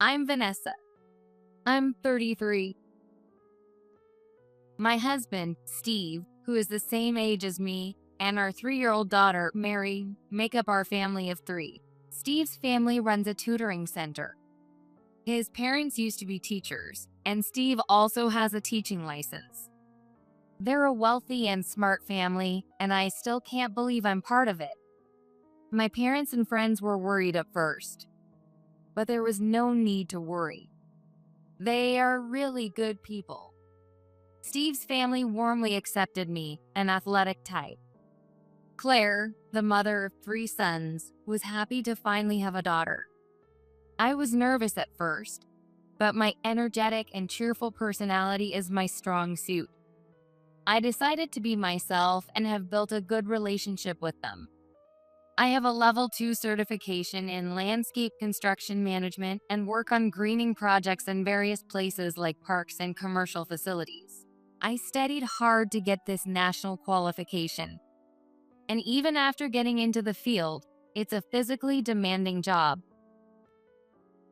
I'm Vanessa. I'm 33. My husband, Steve, who is the same age as me, and our 3-year-old daughter, Mary, make up our family of 3. Steve's family runs a tutoring center. His parents used to be teachers, and Steve also has a teaching license. They're a wealthy and smart family, and I still can't believe I'm part of it. My parents and friends were worried at first, but there was no need to worry. They are really good people. Steve's family warmly accepted me, an athletic type. Claire, the mother of 3 sons, was happy to finally have a daughter. I was nervous at first, but my energetic and cheerful personality is my strong suit. I decided to be myself and have built a good relationship with them. I have a level 2 certification in landscape construction management and work on greening projects in various places like parks and commercial facilities. I studied hard to get this national qualification. And even after getting into the field, it's a physically demanding job.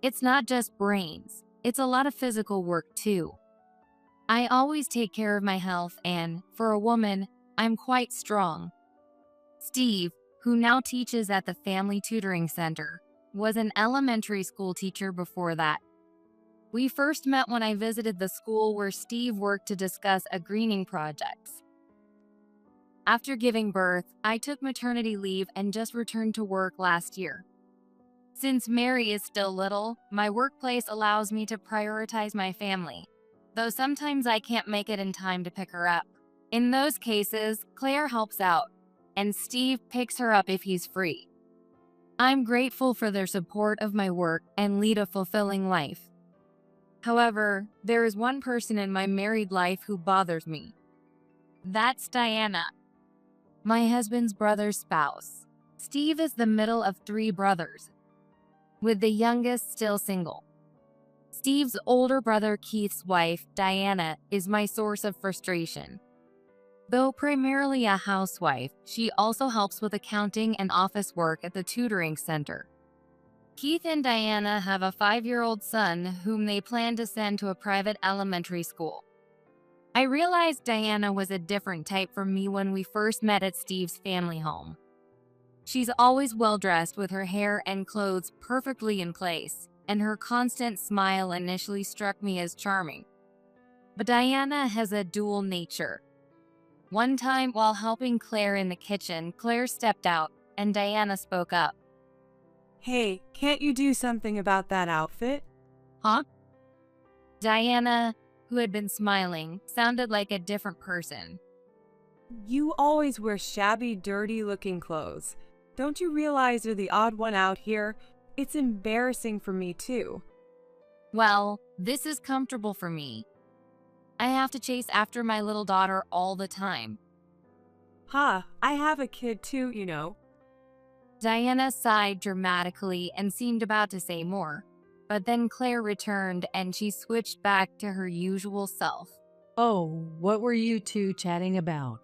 It's not just brains, it's a lot of physical work too. I always take care of my health and, for a woman, I'm quite strong. Steve, who now teaches at the Family Tutoring Center, was an elementary school teacher before that. We first met when I visited the school where Steve worked to discuss a greening projects. After giving birth, I took maternity leave and just returned to work last year. Since Mary is still little, my workplace allows me to prioritize my family, though sometimes I can't make it in time to pick her up. In those cases, Claire helps out, and Steve picks her up if he's free. I'm grateful for their support of my work and lead a fulfilling life. However, there is one person in my married life who bothers me. That's Diana, my husband's brother's spouse. Steve is the middle of 3 brothers, with the youngest still single. Steve's older brother Keith's wife, Diana, is my source of frustration. Though primarily a housewife, she also helps with accounting and office work at the tutoring center. Keith and Diana have a 5-year-old son whom they plan to send to a private elementary school. I realized Diana was a different type from me when we first met at Steve's family home. She's always well-dressed with her hair and clothes perfectly in place, and her constant smile initially struck me as charming. But Diana has a dual nature. One time, while helping Claire in the kitchen, Claire stepped out, and Diana spoke up. Hey, can't you do something about that outfit? Huh? Diana, who had been smiling, sounded like a different person. You always wear shabby, dirty-looking clothes. Don't you realize you're the odd one out here? It's embarrassing for me too. Well, this is comfortable for me. I have to chase after my little daughter all the time. I have a kid too, you know. Diana sighed dramatically and seemed about to say more, but then Claire returned and she switched back to her usual self. Oh, what were you two chatting about?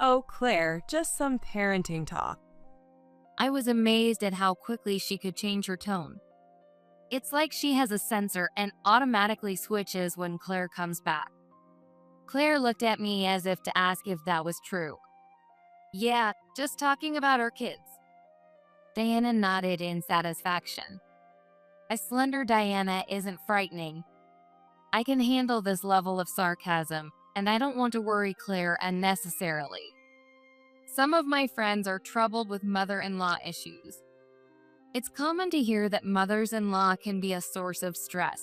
Oh, Claire, just some parenting talk. I was amazed at how quickly she could change her tone. It's like she has a sensor and automatically switches when Claire comes back. Claire looked at me as if to ask if that was true. Yeah, just talking about our kids. Diana nodded in satisfaction. A slender Diana isn't frightening. I can handle this level of sarcasm, and I don't want to worry Claire unnecessarily. Some of my friends are troubled with mother-in-law issues. It's common to hear that mothers-in-law can be a source of stress.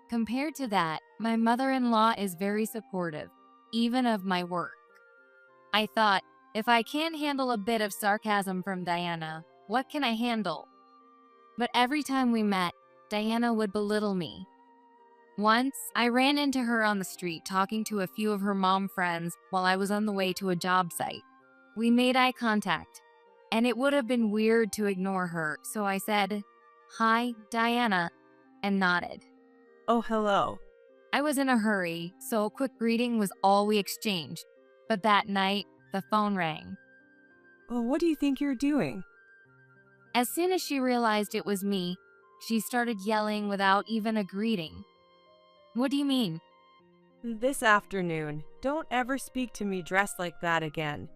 Compared to that, my mother-in-law is very supportive, even of my work. I thought, if I can't handle a bit of sarcasm from Diana, what can I handle? But every time we met, Diana would belittle me. Once, I ran into her on the street talking to a few of her mom friends while I was on the way to a job site. We made eye contact, and it would have been weird to ignore her, so I said, "Hi, Diana," and nodded. Oh, hello. I was in a hurry, so a quick greeting was all we exchanged. But that night, the phone rang. Well, what do you think you're doing? As soon as she realized it was me, She started yelling without even a greeting. What do you mean? This afternoon, don't ever speak to me dressed like that again.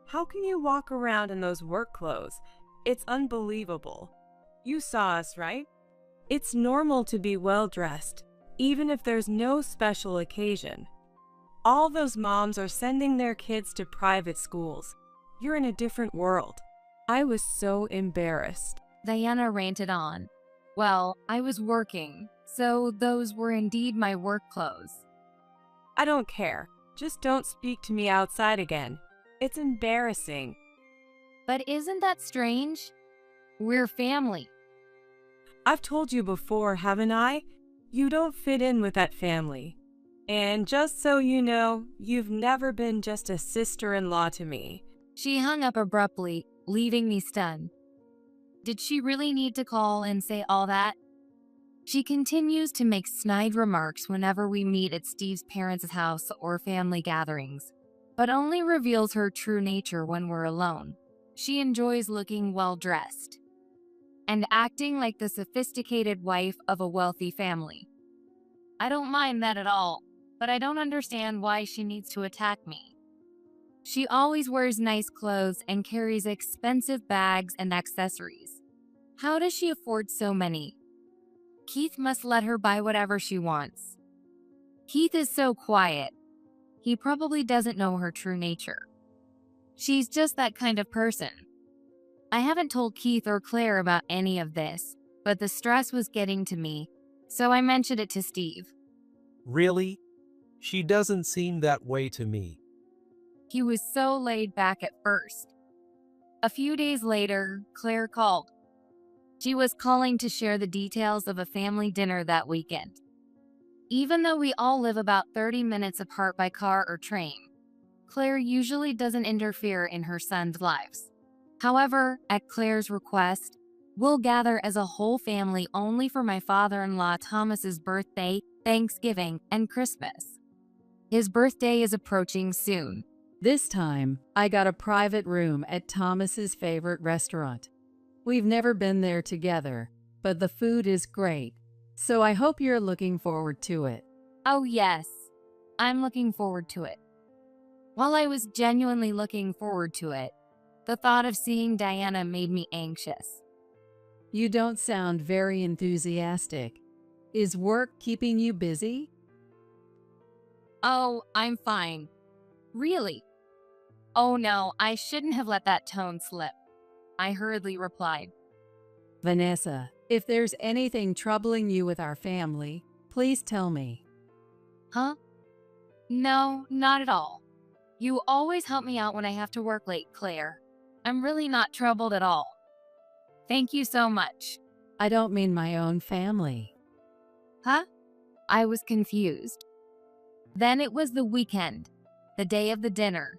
How can you walk around in those work clothes? It's unbelievable. You saw us, right? It's normal to be well dressed, even if there's no special occasion. All those moms are sending their kids to private schools. You're in a different world. I was so embarrassed. Diana ranted on. Well, I was working, so those were indeed my work clothes. I don't care. Just don't speak to me outside again. It's embarrassing. But isn't that strange? We're family. I've told you before, haven't I? You don't fit in with that family. And just so you know, you've never been just a sister-in-law to me. She hung up abruptly, leaving me stunned. Did she really need to call and say all that? She continues to make snide remarks whenever we meet at Steve's parents' house or family gatherings, but only reveals her true nature when we're alone. She enjoys looking well-dressed and acting like the sophisticated wife of a wealthy family. I don't mind that at all, but I don't understand why she needs to attack me. She always wears nice clothes and carries expensive bags and accessories. How does she afford so many? Keith must let her buy whatever she wants. Keith is so quiet. He probably doesn't know her true nature. She's just that kind of person. I haven't told Keith or Claire about any of this, but the stress was getting to me, so I mentioned it to Steve. Really? She doesn't seem that way to me. He was so laid back at first. A few days later, Claire called. She was calling to share the details of a family dinner that weekend. Even though we all live about 30 minutes apart by car or train, Claire usually doesn't interfere in her son's lives. However, at Claire's request, we'll gather as a whole family only for my father-in-law Thomas's birthday, Thanksgiving, and Christmas. His birthday is approaching soon. This time, I got a private room at Thomas's favorite restaurant. We've never been there together, but the food is great, so I hope you're looking forward to it. Oh yes, I'm looking forward to it. While I was genuinely looking forward to it, the thought of seeing Diana made me anxious. You don't sound very enthusiastic. Is work keeping you busy? Oh, I'm fine. Really? Oh no, I shouldn't have let that tone slip. I hurriedly replied. Vanessa, if there's anything troubling you with our family, please tell me. Huh? No, not at all. You always help me out when I have to work late, Claire. I'm really not troubled at all. Thank you so much. I don't mean my own family. Huh? I was confused. Then it was the weekend, the day of the dinner.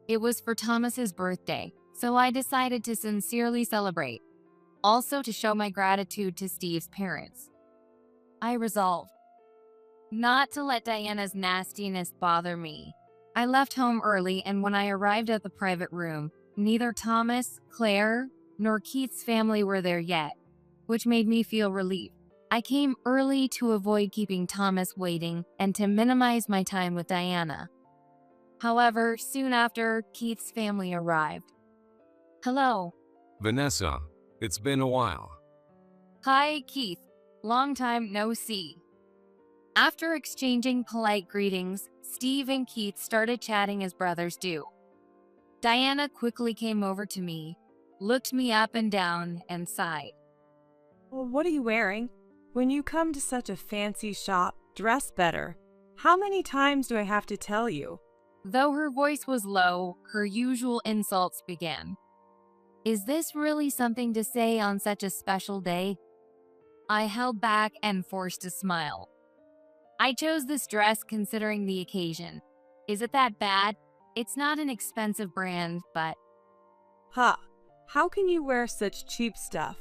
It was for Thomas's birthday, so I decided to sincerely celebrate, also to show my gratitude to Steve's parents. I resolved not to let Diana's nastiness bother me. I left home early, and when I arrived at the private room, neither Thomas, Claire, nor Keith's family were there yet, which made me feel relieved. I came early to avoid keeping Thomas waiting and to minimize my time with Diana. However, soon after, Keith's family arrived. Hello. Vanessa, it's been a while. Hi, Keith. Long time no see. After exchanging polite greetings, Steve and Keith started chatting as brothers do. Diana quickly came over to me, looked me up and down, and sighed. Well, what are you wearing? When you come to such a fancy shop, dress better. How many times do I have to tell you? Though her voice was low, her usual insults began. Is this really something to say on such a special day? I held back and forced a smile. I chose this dress considering the occasion. Is it that bad? It's not an expensive brand, but... Ha! How can you wear such cheap stuff?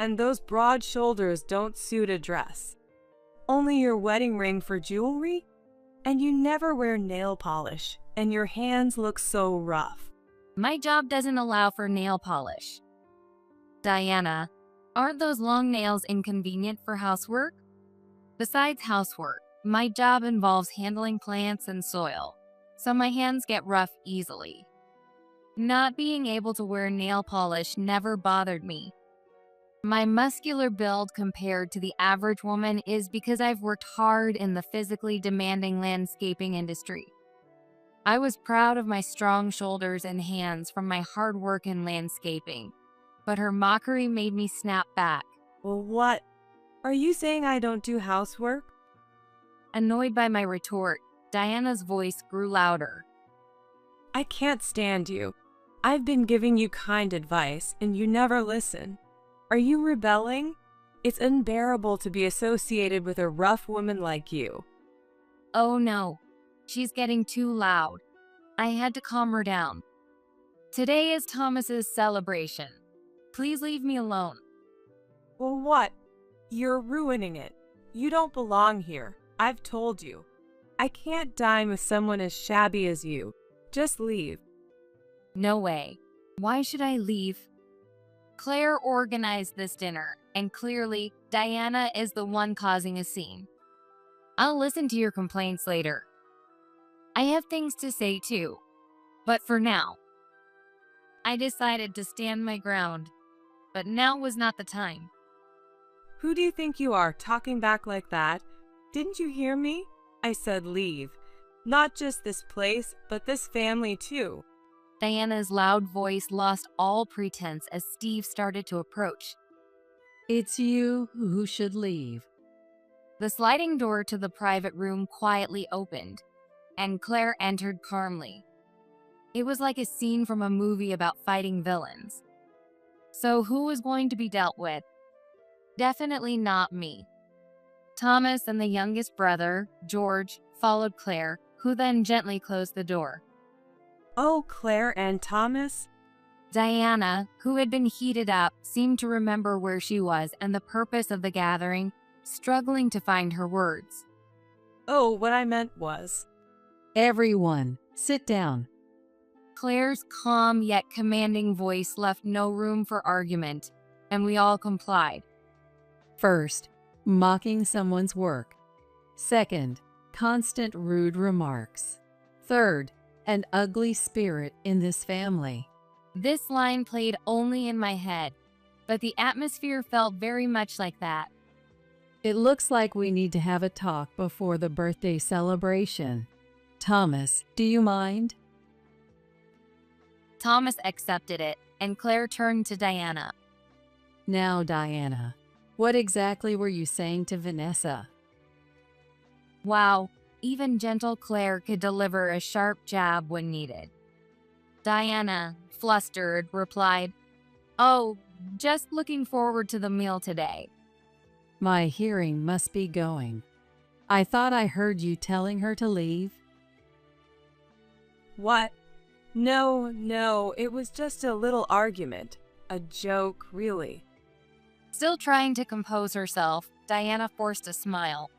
And those broad shoulders don't suit a dress. Only your wedding ring for jewelry? And you never wear nail polish, and your hands look so rough. My job doesn't allow for nail polish. Diana, Aren't those long nails inconvenient for housework? Besides housework, my job involves handling plants and soil, so my hands get rough easily. Not being able to wear nail polish never bothered me. My muscular build compared to the average woman is because I've worked hard in the physically demanding landscaping industry. I was proud of my strong shoulders and hands from my hard work in landscaping, but her mockery made me snap back. Well, what? Are you saying I don't do housework? Annoyed by my retort, Diana's voice grew louder. I can't stand you. I've been giving you kind advice, and you never listen. Are you rebelling? It's unbearable to be associated with a rough woman like you. Oh no, she's getting too loud. I had to calm her down. Today is Thomas's celebration. Please leave me alone. Well, what? You're ruining it. You don't belong here. I've told you. I can't dine with someone as shabby as you. Just leave. No way. Why should I leave? Claire organized this dinner, and clearly, Diana is the one causing a scene. I'll listen to your complaints later. I have things to say too, but for now. I decided to stand my ground, but now was not the time. Who do you think you are, talking back like that? Didn't you hear me? I said leave. Not just this place, but this family too. Diana's loud voice lost all pretense as Steve started to approach. It's you who should leave. The sliding door to the private room quietly opened, and Claire entered calmly. It was like a scene from a movie about fighting villains. So who was going to be dealt with? Definitely not me. Thomas and the youngest brother, George, followed Claire, who then gently closed the door. Oh, Claire and Thomas? Diana, who had been heated up, seemed to remember where she was and the purpose of the gathering, struggling to find her words. Oh, what I meant was... Everyone, sit down. Claire's calm yet commanding voice left no room for argument, and we all complied. First, mocking someone's work. Second, constant rude remarks. Third, an ugly spirit in this family. This line played only in my head, but the atmosphere felt very much like that. It looks like we need to have a talk before the birthday celebration. Thomas, do you mind? Thomas accepted it, and Claire turned to Diana. Now, Diana, what exactly were you saying to Vanessa? Wow, even gentle Claire could deliver a sharp jab when needed. Diana, flustered, replied, "Oh, just looking forward to the meal today." My hearing must be going. I thought I heard you telling her to leave. What? No, it was just a little argument. A joke, really. Still trying to compose herself, Diana forced a smile,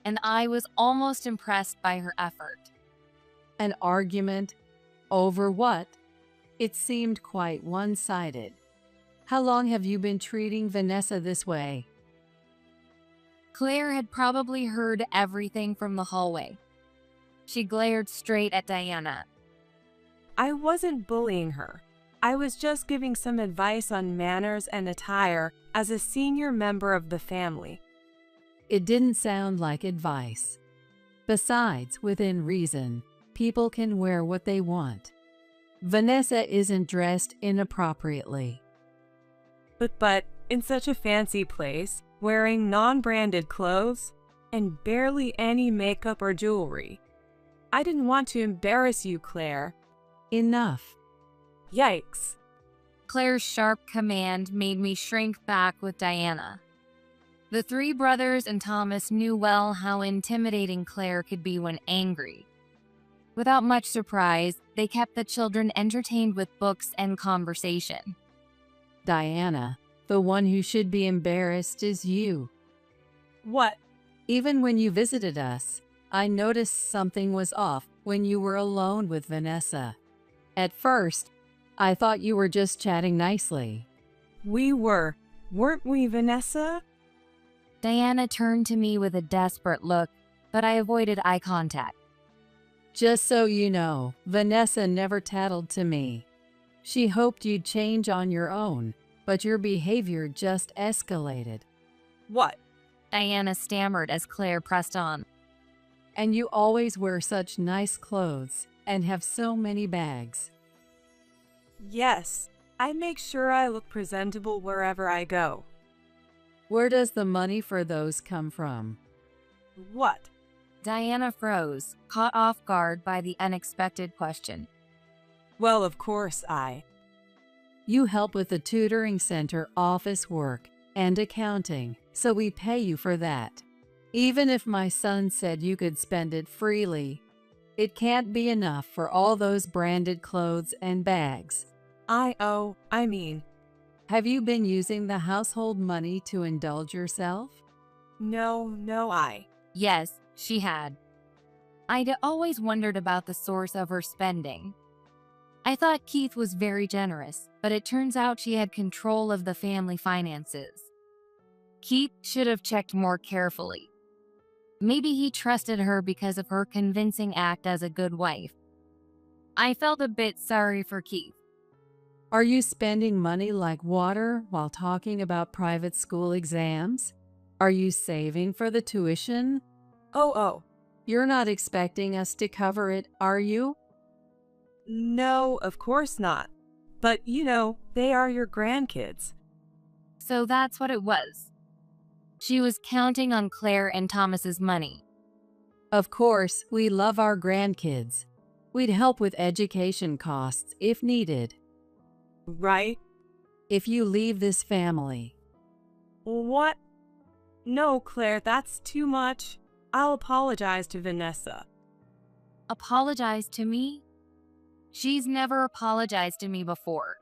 and I was almost impressed by her effort. An argument? Over what? It seemed quite one-sided. How long have you been treating Vanessa this way? Claire had probably heard everything from the hallway. She glared straight at Diana. I wasn't bullying her. I was just giving some advice on manners and attire as a senior member of the family. It didn't sound like advice. Besides, within reason, people can wear what they want. Vanessa isn't dressed inappropriately. But in such a fancy place, wearing non-branded clothes, and barely any makeup or jewelry. I didn't want to embarrass you, Claire. Enough. Yikes. Claire's sharp command made me shrink back with Diana. The three brothers and Thomas knew well how intimidating Claire could be when angry. Without much surprise, they kept the children entertained with books and conversation. Diana, the one who should be embarrassed is you. What? Even when you visited us, I noticed something was off when you were alone with Vanessa. At first, I thought you were just chatting nicely. We were, Weren't we, Vanessa? Diana turned to me with a desperate look, but I avoided eye contact. Just so you know, Vanessa never tattled to me. She hoped you'd change on your own, but your behavior just escalated. What? Diana stammered as Claire pressed on. And you always wear such nice clothes and have so many bags. Yes, I make sure I look presentable wherever I go. Where does the money for those come from? What? Diana froze, caught off guard by the unexpected question. Well, of course You help with the tutoring center office work and accounting, so we pay you for that. Even if my son said you could spend it freely, it can't be enough for all those branded clothes and bags. Have you been using the household money to indulge yourself? No. Yes, she had. I'd always wondered about the source of her spending. I thought Keith was very generous, but it turns out she had control of the family finances. Keith should have checked more carefully. Maybe he trusted her because of her convincing act as a good wife. I felt a bit sorry for Keith. Are you spending money like water while talking about private school exams? Are you saving for the tuition? Oh. You're not expecting us to cover it, are you? No, of course not. But, they are your grandkids. So that's what it was. She was counting on Claire and Thomas's money. Of course, we love our grandkids. We'd help with education costs if needed. Right? If you leave this family. What? No, Claire, that's too much. I'll apologize to Vanessa. Apologize to me? She's never apologized to me before.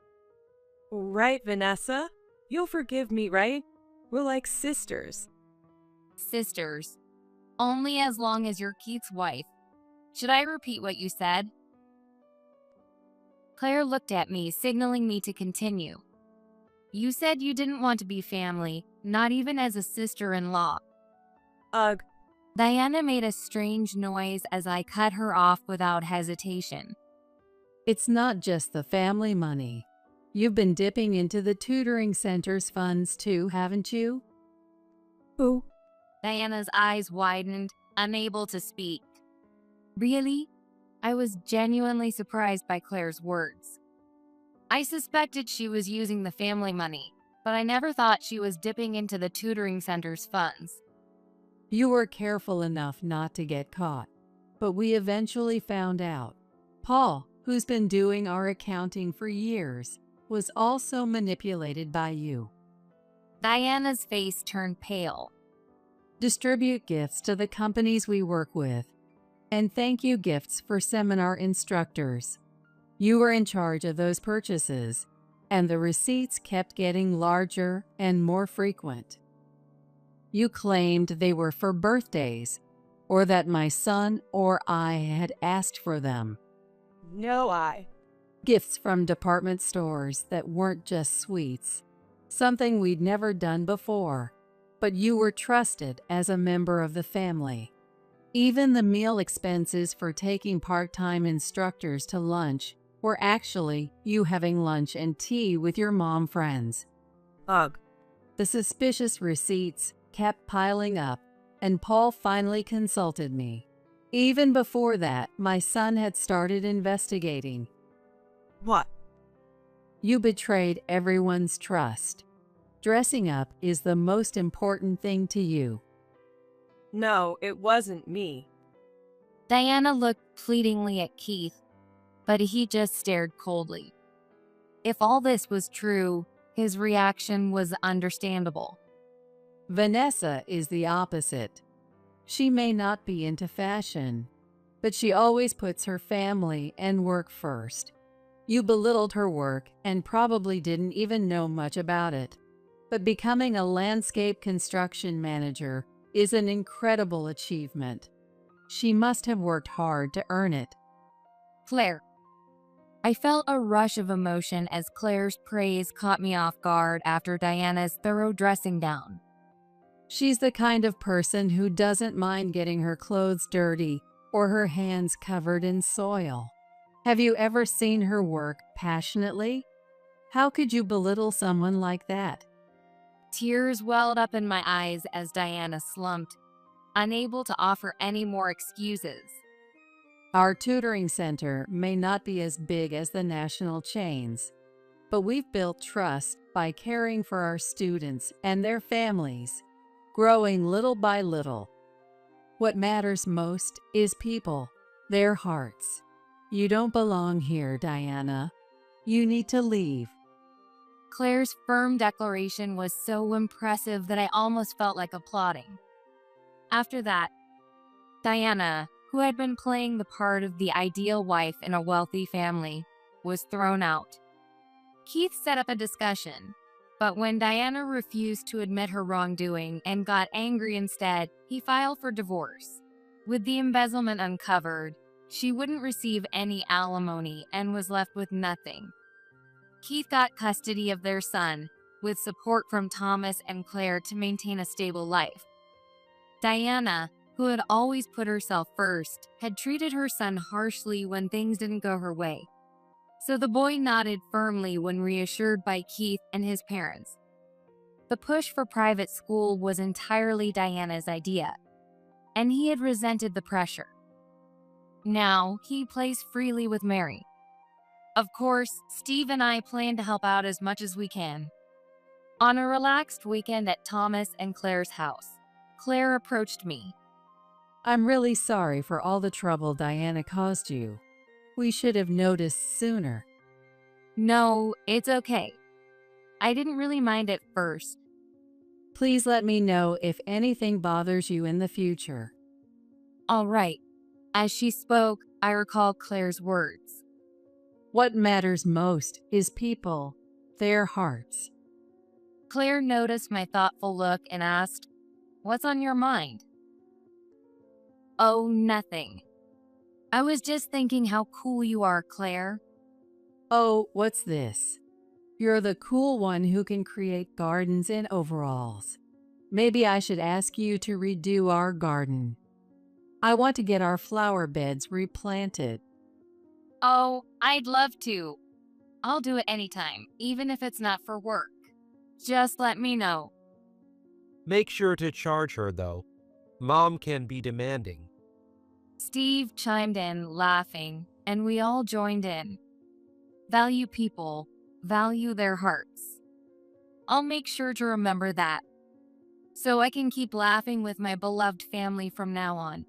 Right, Vanessa? You'll forgive me, right? We're like sisters. Sisters. Only as long as you're Keith's wife. Should I repeat what you said? Claire looked at me, signaling me to continue. You said you didn't want to be family, not even as a sister-in-law. Ugh. Diana made a strange noise as I cut her off without hesitation. It's not just the family money. You've been dipping into the tutoring center's funds too, haven't you? Who? Diana's eyes widened, unable to speak. Really? I was genuinely surprised by Claire's words. I suspected she was using the family money, but I never thought she was dipping into the tutoring center's funds. You were careful enough not to get caught, but we eventually found out. Paul, who's been doing our accounting for years, was also manipulated by you. Diana's face turned pale. Distribute gifts to the companies we work with, and thank you gifts for seminar instructors. You were in charge of those purchases, and the receipts kept getting larger and more frequent. You claimed they were for birthdays, or that my son or I had asked for them. No. Gifts from department stores that weren't just sweets, something we'd never done before, but you were trusted as a member of the family. Even the meal expenses for taking part-time instructors to lunch were actually you having lunch and tea with your mom friends. Ugh. The suspicious receipts kept piling up, and Paul finally consulted me. Even before that, my son had started investigating. What? You betrayed everyone's trust. Dressing up is the most important thing to you. No, it wasn't me. Diana looked pleadingly at Keith, but he just stared coldly. If all this was true, his reaction was understandable. Vanessa is the opposite. She may not be into fashion, but she always puts her family and work first. You belittled her work and probably didn't even know much about it. But becoming a landscape construction manager is an incredible achievement. She must have worked hard to earn it. Claire. I felt a rush of emotion as Claire's praise caught me off guard after Diana's thorough dressing down. She's the kind of person who doesn't mind getting her clothes dirty or her hands covered in soil. Have you ever seen her work passionately? How could you belittle someone like that? Tears welled up in my eyes as Diana slumped, unable to offer any more excuses. Our tutoring center may not be as big as the national chains, but we've built trust by caring for our students and their families, growing little by little. What matters most is people, their hearts. You don't belong here, Diana. You need to leave. Claire's firm declaration was so impressive that I almost felt like applauding. After that, Diana, who had been playing the part of the ideal wife in a wealthy family, was thrown out. Keith set up a discussion, but when Diana refused to admit her wrongdoing and got angry instead, he filed for divorce. With the embezzlement uncovered, she wouldn't receive any alimony and was left with nothing. Keith got custody of their son, with support from Thomas and Claire to maintain a stable life. Diana, who had always put herself first, had treated her son harshly when things didn't go her way. So the boy nodded firmly when reassured by Keith and his parents. The push for private school was entirely Diana's idea, and he had resented the pressure. Now, he plays freely with Mary. Of course, Steve and I plan to help out as much as we can. On a relaxed weekend at Thomas and Claire's house, Claire approached me. I'm really sorry for all the trouble Diana caused you. We should have noticed sooner. No, it's okay. I didn't really mind at first. Please let me know if anything bothers you in the future. All right. As she spoke, I recalled Claire's words. What matters most is people, their hearts. Claire noticed my thoughtful look and asked, "What's on your mind?" Oh, nothing. I was just thinking how cool you are, Claire. Oh, what's this? You're the cool one who can create gardens in overalls. Maybe I should ask you to redo our garden. I want to get our flower beds replanted. Oh, I'd love to. I'll do it anytime, even if it's not for work. Just let me know. Make sure to charge her, though. Mom can be demanding. Steve chimed in, laughing, and we all joined in. Value people, value their hearts. I'll make sure to remember that, so I can keep laughing with my beloved family from now on.